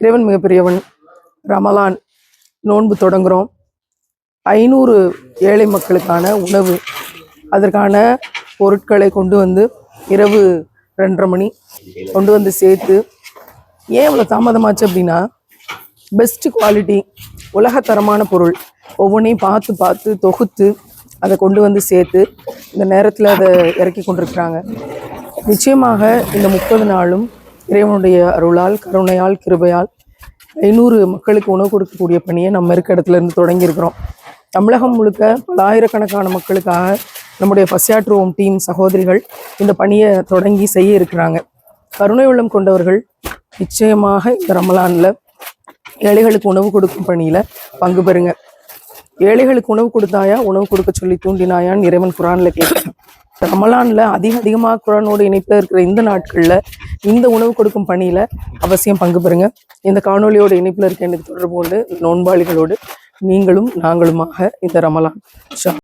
இறைவன் மிகப்பெரியவன். ரமலான் நோன்பு தொடங்குகிறோம். 500 ஏழை மக்களுக்கான உணவு, அதற்கான பொருட்களை கொண்டு வந்து இரவு 2:30 மணி கொண்டு வந்து சேர்த்து, ஏன் இவ்வளோ தாமதமாச்சு அப்படின்னா, பெஸ்ட் குவாலிட்டி உலகத்தரமான பொருள் ஒவ்வொன்றையும் பார்த்து பார்த்து தொகுத்து அதை கொண்டு வந்து சேர்த்து இந்த நேரத்தில் அதை இறக்கி கொண்டிருக்கிறாங்க. நிச்சயமாக இந்த 30 நாளும் இறைவனுடைய அருளால், கருணையால், கிருபையால் 500 மக்களுக்கு உணவு கொடுக்கக்கூடிய பணியை நம்ம இருக்க இடத்துல இருந்து தொடங்கியிருக்கிறோம். தமிழகம் முழுக்க பல ஆயிரக்கணக்கான மக்களுக்காக நம்முடைய பசியாற்றுவோம் டீம் சகோதரிகள் இந்த பணியை தொடங்கி செய்ய இருக்கிறாங்க. கருணை உள்ளம் கொண்டவர்கள் நிச்சயமாக இந்த ரமலானில் ஏழைகளுக்கு உணவு கொடுக்கும் பணியில் பங்கு பெறுங்க. ஏழைகளுக்கு உணவு கொடுத்தாயா, உணவு கொடுக்க சொல்லி தூண்டினாயான்னு இறைவன் குரானில் கேட்குறேன். ரமலானில் அதிகமாக குரானோடு இணைப்பில் இருக்கிற இந்த நாட்களில் இந்த உணவு கொடுக்கும் பணியில் அவசியம் பங்கு பெறுங்க. இந்த காணொலியோட இணைப்பில் இருக்க எனக்கு தொடர்பு கொண்டு நோன்பாளிகளோடு நீங்களும் நாங்களுமாக இந்த ரமலான்